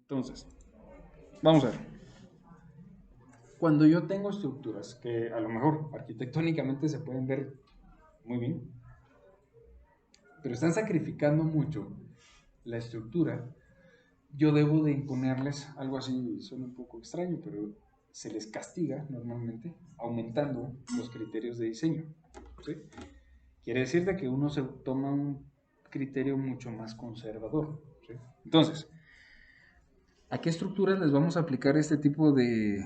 Entonces, vamos a ver. Cuando yo tengo estructuras que a lo mejor arquitectónicamente se pueden ver muy bien, pero están sacrificando mucho la estructura, yo debo de imponerles algo así, suena un poco extraño, pero se les castiga normalmente aumentando los criterios de diseño. ¿Sí? Quiere decir de que uno se toma un criterio mucho más conservador. ¿Sí? Entonces, ¿a qué estructuras les vamos a aplicar este tipo de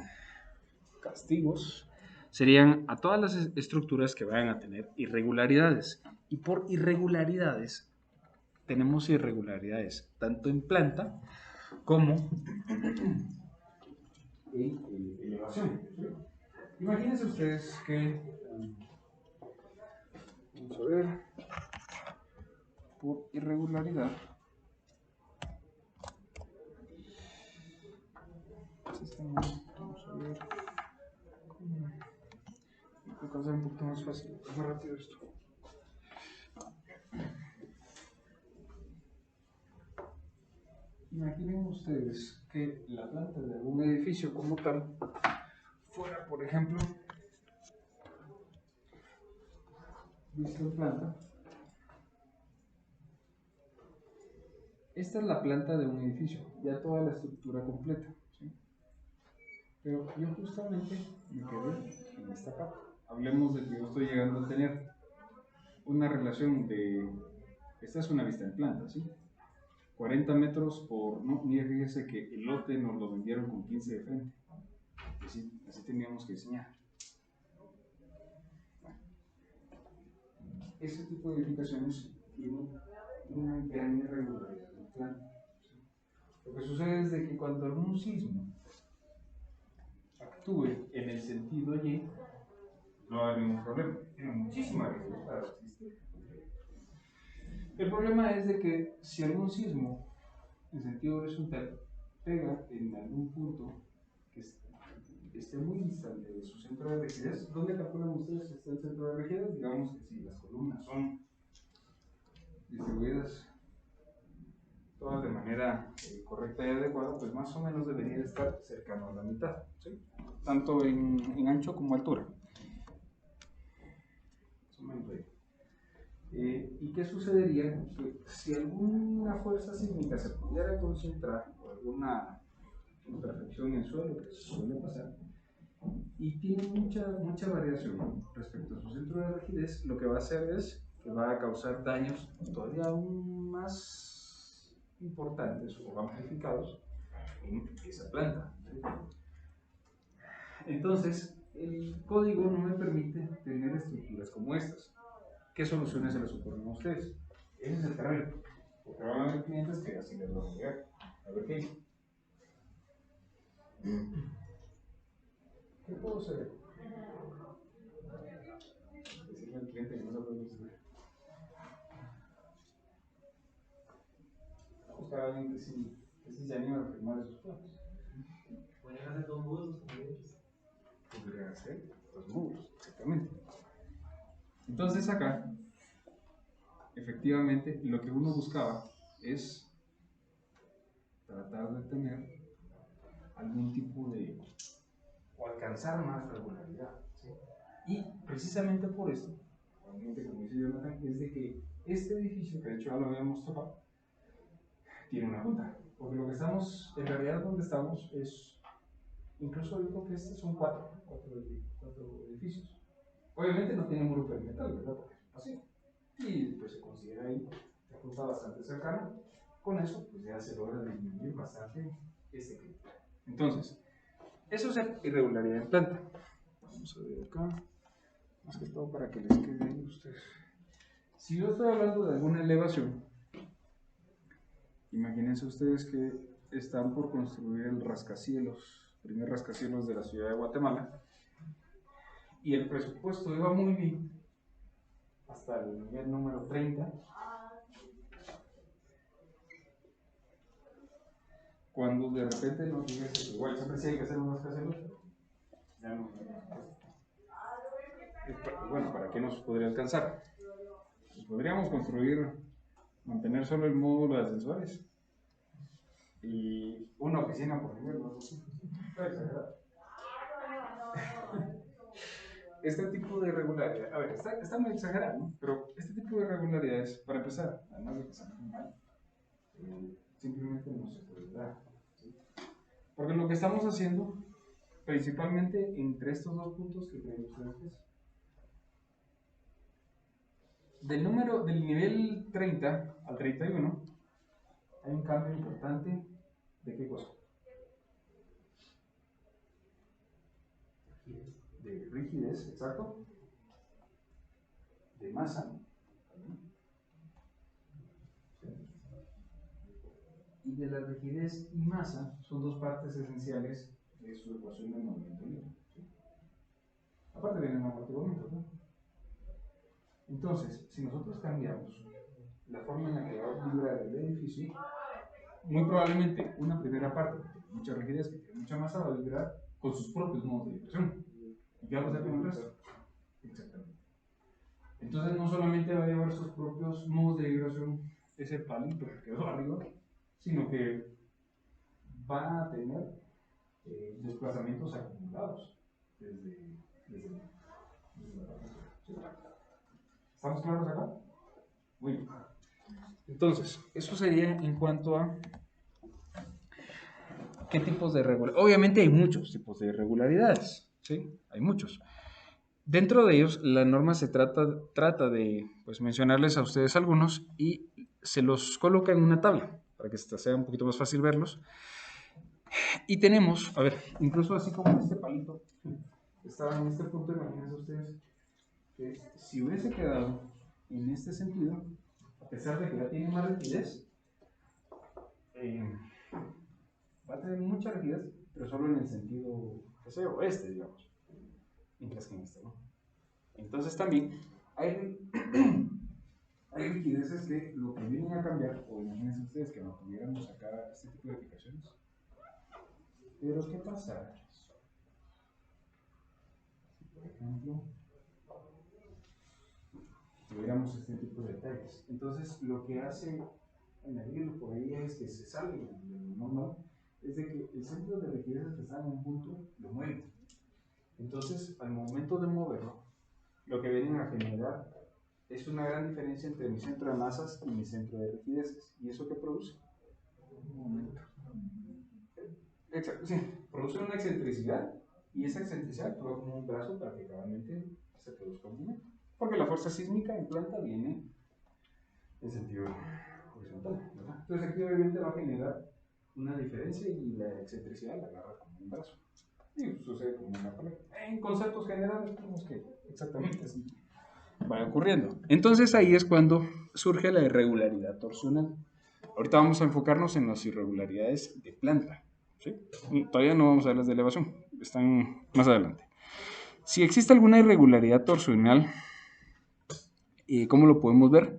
castigos? Serían a todas las estructuras que vayan a tener irregularidades. Y por irregularidades, tenemos irregularidades tanto en planta como en elevación. ¿Sí? Imagínense ustedes que, vamos a ver, por irregularidad, vamos a ver, tengo que hacer un poquito más fácil, más rápido esto. Imaginen ustedes que la planta de algún edificio como tal fuera, por ejemplo, visto en planta. Esta es la planta de un edificio, ya toda la estructura completa. ¿Sí? Pero yo justamente me quedé en esta parte. Hablemos de que yo estoy llegando a tener una relación de, esta es una vista en planta, ¿sí? 40 metros por, no, ni fíjese que el lote nos lo vendieron con 15 de frente. Así teníamos que diseñar. Bueno, ese tipo de edificaciones tienen una gran irregularidad en el plan. ¿Sí? Lo que sucede es de que cuando algún sismo actúe en el sentido Y, no va a haber ningún problema. Tiene muchísima riesgo para existir. El problema es de que si algún sismo en sentido horizontal pega en algún punto que esté muy distante de su centro de rigidez, ¿dónde calculan ustedes que está el centro de rigidez? Digamos que si las columnas son distribuidas todas de manera correcta y adecuada, pues más o menos debería estar cercano a la mitad, ¿sí? Tanto en ancho como altura. Más o menos ahí. ¿Y qué sucedería? Que si alguna fuerza sísmica se pudiera concentrar o alguna imperfección en el suelo, que suele pasar, y tiene mucha variación respecto a su centro de rigidez, lo que va a hacer es que va a causar daños todavía aún más importantes o amplificados en esa planta. Entonces, el código no me permite tener estructuras como estas. ¿Qué soluciones se les ocurren a ustedes? Ese es el terreno, porque van a haber clientes que así les van a llegar. A ver qué hizo. ¿Qué puedo hacer? Decirle al cliente que no se puede construir. Buscar a alguien que sí se anima a firmar esos planos. Podrían hacer dos módulos, como dices. Podrían hacer dos módulos, exactamente. Entonces acá, efectivamente, lo que uno buscaba es tratar de tener algún tipo de, o alcanzar más regularidad. ¿Sí? Y precisamente por esto, realmente como dice Jonathan, es de que este edificio, que de hecho ya lo habíamos tocado, tiene una junta. Porque lo que estamos, en realidad donde estamos es, incluso yo creo que estos son cuatro edificios. Obviamente no tiene muro perimetral, ¿verdad? Porque es así. Y pues se considera ahí una junta bastante cercana. Con eso, pues ya se logra disminuir bastante este criterio. Entonces, eso es irregularidad en planta. Vamos a ver acá, más que todo para que les quede ahí a ustedes. Si yo estoy hablando de alguna elevación, imagínense ustedes que están por construir el rascacielos, primer rascacielos de la ciudad de Guatemala, y el presupuesto iba muy bien hasta el nivel número 30, cuando de repente nos dice, igual siempre sí hay que hacer un rascacielos, ya no. Bueno, ¿para qué nos podría alcanzar? Pues podríamos construir, mantener solo el módulo de ascensores y uno oficina por nivel, ¿no? Este tipo de irregularidad, a ver, está muy exagerado, ¿no? Pero este tipo de irregularidades, para empezar, además de que se hacen mal, simplemente no se puede dar, ¿sí? Porque lo que estamos haciendo, principalmente entre estos dos puntos que creen ustedes que es, del nivel 30 al 31, hay un cambio importante de qué cosa? De rigidez, exacto, de masa, y de la rigidez y masa son dos partes esenciales de su ecuación del movimiento libre, ¿sí? Aparte vienen amortiguamientos, ¿no? Entonces, si nosotros cambiamos la forma en la que va a vibrar el edificio, muy probablemente una primera parte que tiene mucha rigidez, que tiene mucha masa, va a vibrar con sus propios modos de vibración. ¿Y qué va a pasar con el resto? Exactamente. Entonces no solamente va a llevar sus propios modos de vibración ese palito que quedó arriba, sino que va a tener desplazamientos acumulados desde la parte. ¿Estamos claros acá? Muy bien. Entonces, eso sería en cuanto a qué tipos de irregularidades. Obviamente hay muchos tipos de irregularidades, ¿sí? Hay muchos. Dentro de ellos, la norma se trata de pues, mencionarles a ustedes algunos y se los coloca en una tabla para que sea un poquito más fácil verlos. Y tenemos, a ver, incluso así como este palito estaba en este punto, imagínense ustedes que si hubiese quedado en este sentido, a pesar de que ya tiene más rigidez, va a tener mucha rigidez, pero solo en el sentido ese o este, digamos, mientras que en este no. Entonces también hay rigideces que lo que vienen a cambiar, o imagínense ustedes que no tuviéramos acá este tipo de aplicaciones. Pero ¿qué pasa? Si por ejemplo tuviéramos este tipo de detalles, entonces lo que hace añadirlo por ahí es que se sale de lo normal, es de que el centro de rigidez que está en un punto lo mueve. Entonces, al momento de moverlo, lo que vienen a generar es una gran diferencia entre mi centro de masas y mi centro de rigideces. ¿Y eso qué produce? Un momento. Exacto, sí, produce una excentricidad y esa excentricidad actúa como un brazo para que cabalmente se produzca un movimiento. Porque la fuerza sísmica en planta viene en sentido horizontal, ¿verdad? Entonces aquí obviamente va a generar una diferencia y la excentricidad la agarra como un brazo. Y sucede como una pared. En conceptos generales, tenemos que exactamente así va ocurriendo. Entonces ahí es cuando surge la irregularidad torsional. Ahorita vamos a enfocarnos en las irregularidades de planta, ¿sí? Todavía no vamos a ver las de elevación, están más adelante. Si existe alguna irregularidad torsional, ¿cómo lo podemos ver?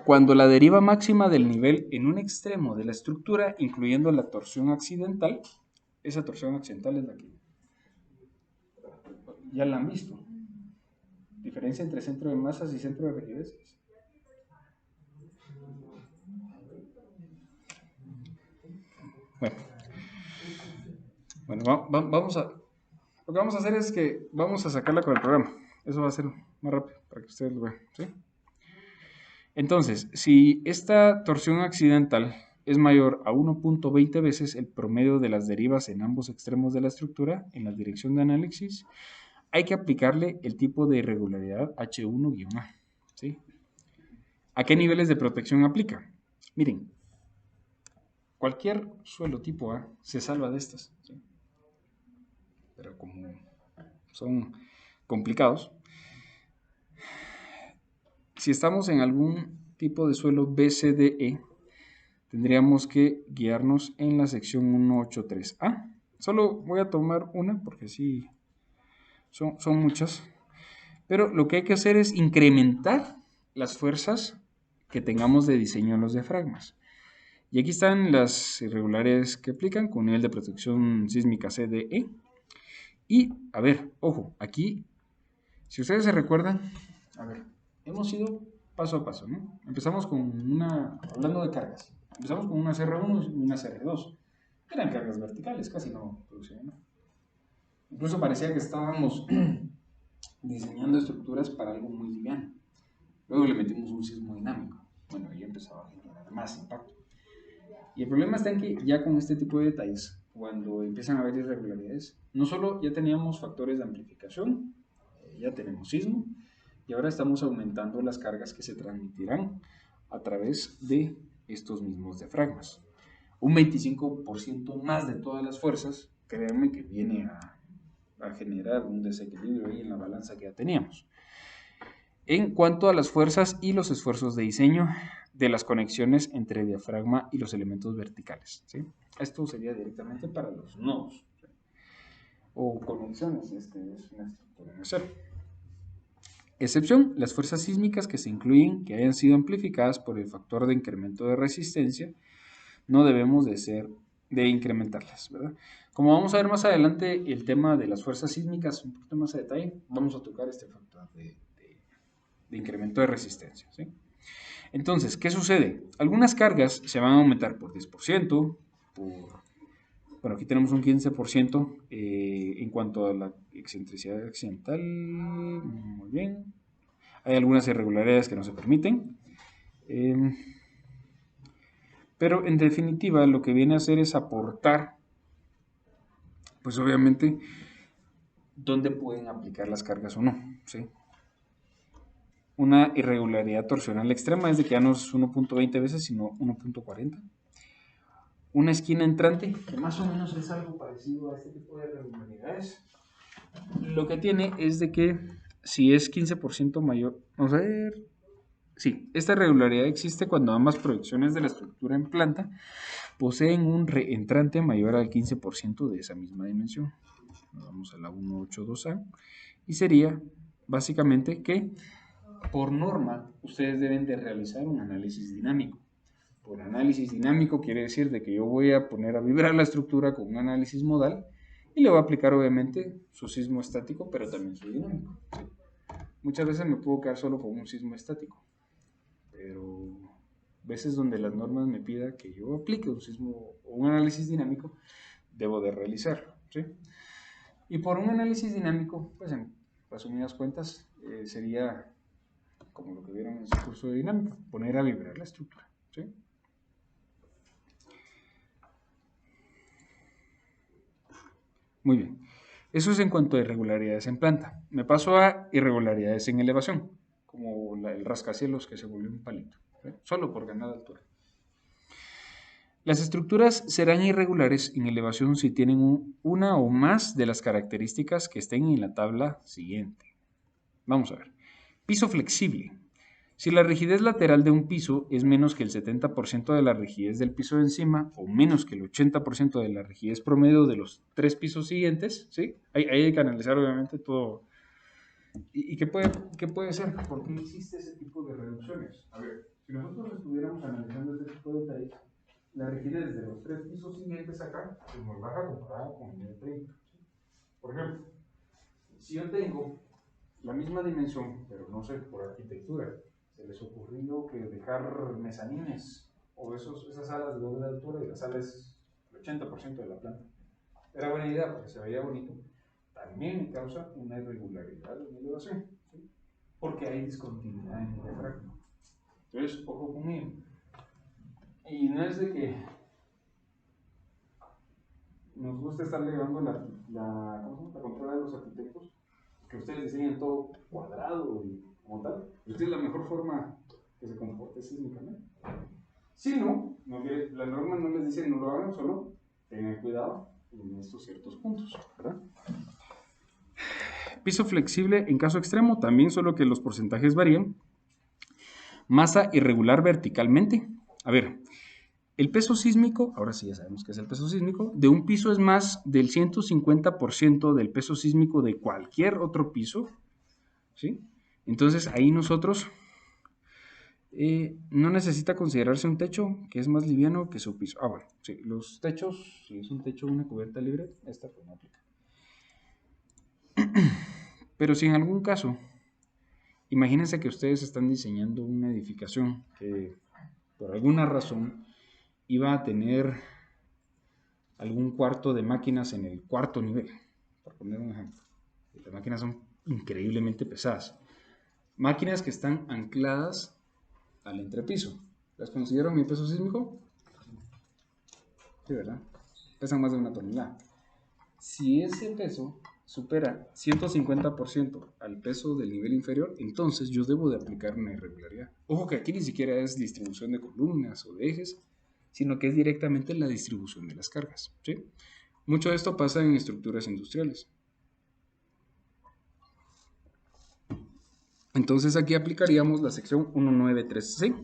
Cuando la deriva máxima del nivel en un extremo de la estructura, incluyendo la torsión accidental, esa torsión accidental es la que ya la han visto. Diferencia entre centro de masas y centro de rigideces. Bueno, vamos a... Lo que vamos a hacer es que vamos a sacarla con el programa. Eso va a ser más rápido para que ustedes lo vean, ¿sí? Entonces, si esta torsión accidental es mayor a 1.20 veces el promedio de las derivas en ambos extremos de la estructura en la dirección de análisis, hay que aplicarle el tipo de irregularidad H1-A, ¿sí? ¿A qué niveles de protección aplica? Miren, cualquier suelo tipo A se salva de estas, ¿sí? Pero como son complicados, si estamos en algún tipo de suelo BCDE, tendríamos que guiarnos en la sección 183A. Solo voy a tomar una porque sí, son muchas. Pero lo que hay que hacer es incrementar las fuerzas que tengamos de diseño en los diafragmas. Y aquí están las irregularidades que aplican con nivel de protección sísmica CDE. Y, a ver, ojo, aquí, si ustedes se recuerdan, a ver, hemos ido paso a paso, ¿no? Empezamos con hablando de cargas, empezamos con una CR1 y una CR2. eran cargas verticales, casi no producían nada. Incluso parecía que estábamos diseñando estructuras para algo muy liviano. Luego le metimos un sismo dinámico. Bueno, ahí empezaba a generar más impacto. Y el problema está en que ya con este tipo de detalles, cuando empiezan a haber irregularidades, no solo ya teníamos factores de amplificación, ya tenemos sismo, y ahora estamos aumentando las cargas que se transmitirán a través de estos mismos diafragmas. Un 25% más de todas las fuerzas, créanme que viene a generar un desequilibrio ahí en la balanza que ya teníamos. En cuanto a las fuerzas y los esfuerzos de diseño de las conexiones entre el diafragma y los elementos verticales, ¿sí? Esto sería directamente para los nodos, ¿sí? O conexiones, si es que es una estructura en acero. Excepción, las fuerzas sísmicas que se incluyen, que hayan sido amplificadas por el factor de incremento de resistencia, no debemos de incrementarlas, ¿verdad? Como vamos a ver más adelante el tema de las fuerzas sísmicas un poquito más a detalle, vamos a tocar este factor de incremento de resistencia, ¿sí? Entonces, ¿qué sucede? Algunas cargas se van a aumentar por 10%, bueno, aquí tenemos un 15% en cuanto a la excentricidad accidental, muy bien. Hay algunas irregularidades que no se permiten, pero en definitiva lo que viene a hacer es aportar, pues obviamente, dónde pueden aplicar las cargas o no, ¿sí? Una irregularidad torsional extrema es de que ya no es 1.20 veces, sino 1.40. Una esquina entrante, que más o menos es algo parecido a este tipo de irregularidades. Lo que tiene es de que si es 15% mayor, vamos a ver, sí, esta irregularidad existe cuando ambas proyecciones de la estructura en planta poseen un reentrante mayor al 15% de esa misma dimensión. Vamos a la 182A y sería básicamente que por norma ustedes deben de realizar un análisis dinámico. Por análisis dinámico quiere decir de que yo voy a poner a vibrar la estructura con un análisis modal y le voy a aplicar obviamente su sismo estático, pero también su dinámico, ¿sí? Muchas veces me puedo quedar solo con un sismo estático, pero veces donde las normas me pidan que yo aplique un sismo o un análisis dinámico, debo de realizarlo, ¿sí? Y por un análisis dinámico, pues en resumidas cuentas, sería como lo que vieron en su curso de dinámica, poner a vibrar la estructura, ¿sí? Muy bien. Eso es en cuanto a irregularidades en planta. Me paso a irregularidades en elevación, como el rascacielos que se volvió un palito, ¿sí? Solo por ganar altura. Las estructuras serán irregulares en elevación si tienen una o más de las características que estén en la tabla siguiente. Vamos a ver. Piso flexible. Si la rigidez lateral de un piso es menos que el 70% de la rigidez del piso de encima o menos que el 80% de la rigidez promedio de los 3 pisos siguientes, ¿sí? Ahí hay que analizar obviamente todo. ¿Y qué puede ser? ¿Por qué existe ese tipo de reducciones? A ver, si nosotros estuviéramos analizando este tipo de detalles, la rigidez de los 3 pisos siguientes acá es muy baja comparada con el de 30. Por ejemplo, si yo tengo la misma dimensión, pero no sé, por arquitectura, se les ocurrió que dejar mezanines o esas salas de doble altura y la sala es el 80% de la planta. Era buena idea porque se veía bonito. También me causa una irregularidad en la elevación, ¿sí? Porque hay discontinuidad en el diafragma. Entonces, ojo conmigo. Y no es de que nos gusta estar llevando la controla de los arquitectos, que ustedes diseñen todo cuadrado y como tal. Esta es la mejor forma que se comporte sísmicamente. Si no, la norma no les dice no lo hagan, solo tengan cuidado en estos ciertos puntos, ¿verdad? Piso flexible en caso extremo, también solo que los porcentajes varían. Masa irregular verticalmente. A ver, el peso sísmico, ahora sí ya sabemos qué es el peso sísmico, de un piso es más del 150% del peso sísmico de cualquier otro piso, ¿sí? Entonces ahí nosotros no necesita considerarse un techo que es más liviano que su piso. Ah, bueno, sí, los techos, si es un techo o una cubierta libre, esta pues no aplica. Pero si en algún caso, imagínense que ustedes están diseñando una edificación que por alguna razón iba a tener algún cuarto de máquinas en el cuarto nivel, por poner un ejemplo. Las máquinas son increíblemente pesadas. Máquinas que están ancladas al entrepiso. ¿Las considero mi peso sísmico? Sí, ¿verdad? Pesan más de 1 tonelada. Si ese peso supera 150% al peso del nivel inferior, entonces yo debo de aplicar una irregularidad. Ojo que aquí ni siquiera es distribución de columnas o de ejes, sino que es directamente la distribución de las cargas, ¿sí? Mucho de esto pasa en estructuras industriales. Entonces aquí aplicaríamos la sección 193C,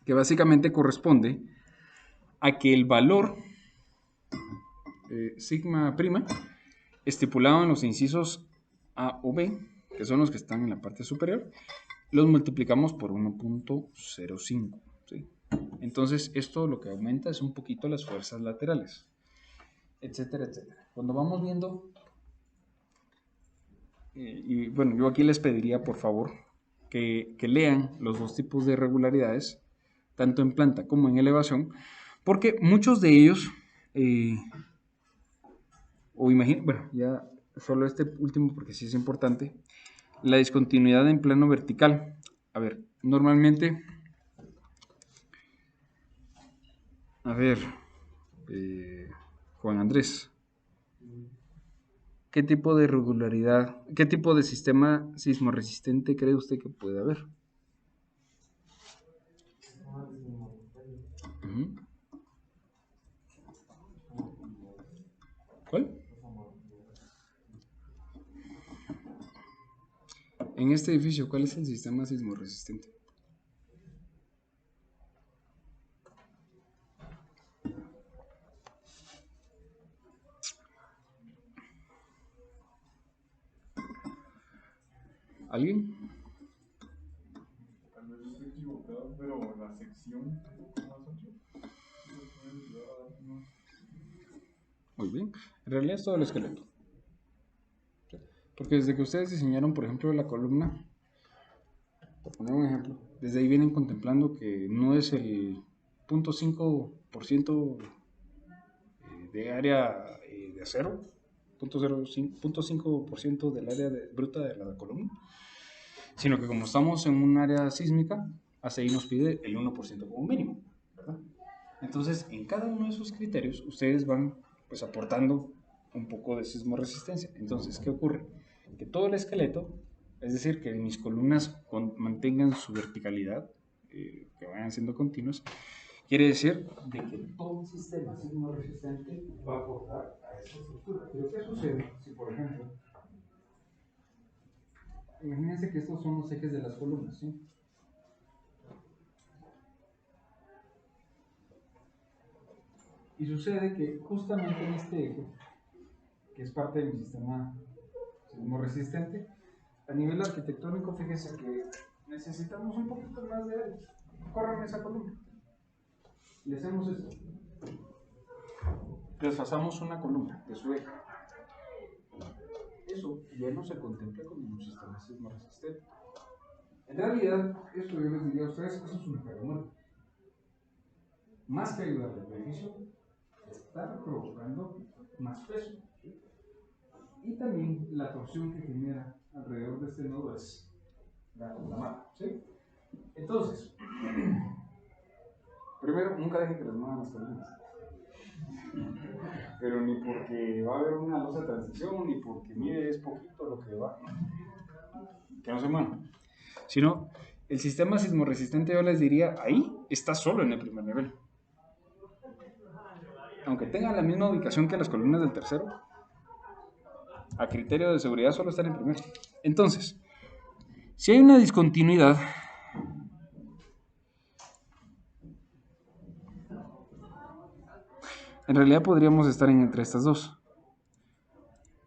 que básicamente corresponde a que el valor sigma prima estipulado en los incisos A o B, que son los que están en la parte superior, los multiplicamos por 1.05, ¿sí? Entonces esto lo que aumenta es un poquito las fuerzas laterales, etcétera, etcétera. Cuando vamos viendo, y bueno, yo aquí les pediría por favor que lean los dos tipos de irregularidades, tanto en planta como en elevación, porque muchos de ellos, bueno, ya solo este último porque sí es importante, la discontinuidad en plano vertical. A ver, normalmente, Juan Andrés, ¿qué tipo de irregularidad, qué tipo de sistema sismorresistente cree usted que puede haber? Uh-huh. ¿Cuál? En este edificio, ¿cuál es el sistema sismorresistente? ¿Alguien? Tal vez estoy equivocado, pero la sección más 8. Muy bien. En realidad es todo el esqueleto. Porque desde que ustedes diseñaron, por ejemplo, la columna, por poner un ejemplo, desde ahí vienen contemplando que no es el 0.5% de área de acero, 0.5% del área bruta de la columna, sino que como estamos en un área sísmica, hasta ahí nos pide el 1% como mínimo, ¿verdad? Entonces, en cada uno de esos criterios, ustedes van pues aportando un poco de sismoresistencia. Entonces, ¿qué ocurre? Que todo el esqueleto, es decir, que mis columnas mantengan su verticalidad, que vayan siendo continuas, quiere decir de que todo el sistema sismorresistente va a aportar a esa estructura. Pero ¿qué sucede si, por ejemplo, imagínense que estos son los ejes de las columnas, ¿sí? Y sucede que justamente en este eje, que es parte de mi sistema sismorresistente, a nivel arquitectónico, fíjese que necesitamos un poquito más de aire. Corran esa columna. Y hacemos esto. Desfasamos una columna de su eje. Eso ya no se contempla como un sistema sismorresistente. En realidad, esto yo les diría a ustedes, eso es un agujero muerto. Más que ayudarle al edificio, está provocando más peso. ¿Sí? Y también la torsión que genera alrededor de este nodo es la mano. ¿Sí? Entonces, primero, nunca dejen que les muevan las columnas. Pero ni porque va a haber una losa de transición, ni porque mire es poquito lo que va. Que no se muevan. Sino, el sistema sismorresistente, yo les diría, ahí está solo en el primer nivel. Aunque tengan la misma ubicación que las columnas del tercero, a criterio de seguridad solo están en primero. Entonces, si hay una discontinuidad, en realidad podríamos estar entre estas dos.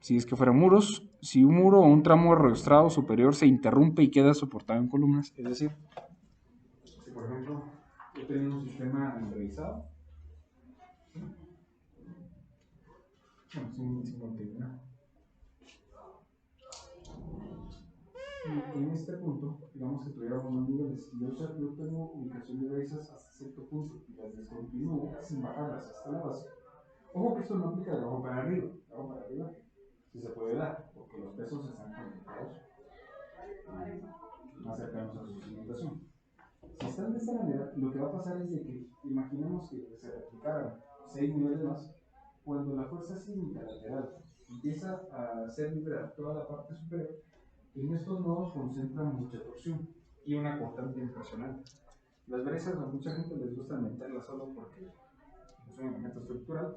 Si es que fueran muros, si un muro o un tramo arrostrado superior se interrumpe y queda soportado en columnas, es decir, si por ejemplo yo tengo un sistema improvisado, sin continuidad. Y en este punto, digamos que tuviéramos más niveles, y yo tengo ubicación de raíces hasta cierto punto y las descontinúo sin bajarlas hasta la base. Ojo que esto no aplica de abajo para arriba. De abajo para arriba sí se puede dar, porque los pesos están conectados más cercanos a su cimentación. Si están de esta manera, lo que va a pasar es de que, imaginemos que se replicaran 6 niveles más, cuando la fuerza sísmica lateral empieza a hacer vibrar toda la parte superior, en estos nodos concentra mucha torsión y una cortante impresionante. Las brezas a mucha gente les gusta meterlas solo porque es un elemento estructural,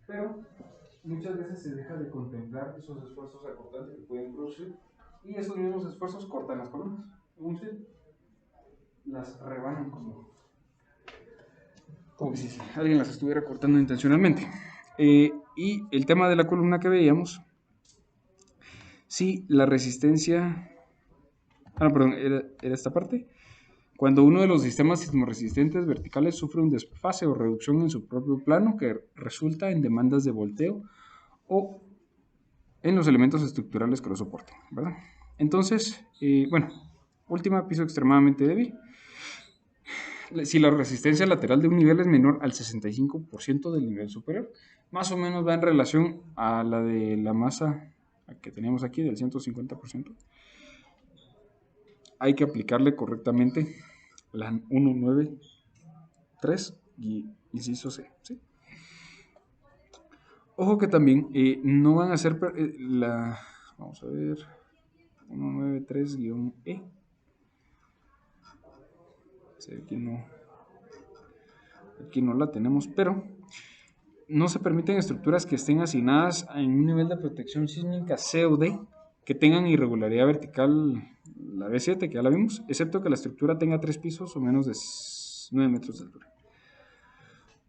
pero muchas veces se deja de contemplar esos esfuerzos acortantes que pueden producir y esos mismos esfuerzos cortan las columnas. Las rebanan como si alguien las estuviera cortando intencionalmente. Y el tema de la columna que veíamos, si la resistencia, perdón, era esta parte, cuando uno de los sistemas sismoresistentes verticales sufre un desfase o reducción en su propio plano que resulta en demandas de volteo o en los elementos estructurales que lo soporten, ¿verdad? Entonces, bueno, última, piso extremadamente débil. Si la resistencia lateral de un nivel es menor al 65% del nivel superior, más o menos va en relación a la de la masa que teníamos aquí, del 150%. Hay que aplicarle correctamente la 193 y inciso C, ¿sí? Ojo que también no van a ser vamos a ver, 193-E. Sí, aquí no la tenemos, pero no se permiten estructuras que estén asignadas en un nivel de protección sísmica C o D que tengan irregularidad vertical, la B7, que ya la vimos, excepto que la estructura tenga 3 pisos o menos de 9 metros de altura.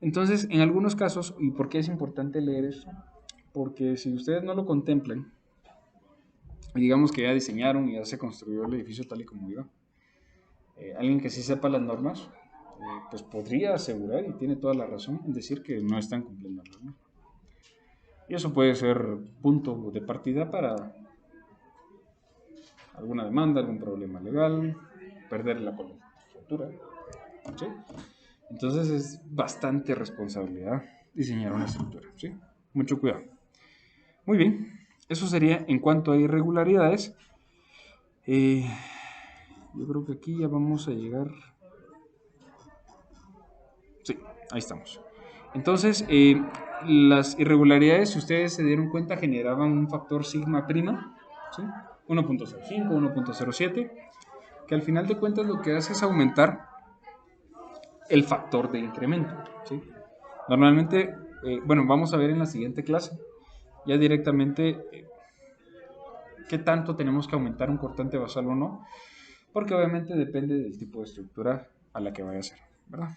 Entonces, en algunos casos, ¿y por qué es importante leer esto? Porque si ustedes no lo contemplan, y digamos que ya diseñaron y ya se construyó el edificio tal y como iba, alguien que sí sepa las normas, pues podría asegurar, y tiene toda la razón, en decir que no están cumpliendo las normas. Y eso puede ser punto de partida para alguna demanda, algún problema legal, perder la cobertura, ¿sí? Entonces es bastante responsabilidad diseñar una estructura, ¿sí? Mucho cuidado. Muy bien, eso sería en cuanto a irregularidades. Yo creo que aquí ya vamos a llegar. Sí, ahí estamos. Entonces, las irregularidades, si ustedes se dieron cuenta, generaban un factor sigma prima, ¿sí? 1.05, 1.07, que al final de cuentas lo que hace es aumentar el factor de incremento, ¿sí? Normalmente, bueno, vamos a ver en la siguiente clase ya directamente qué tanto tenemos que aumentar un cortante basal o no, porque obviamente depende del tipo de estructura a la que vaya a ser, ¿verdad?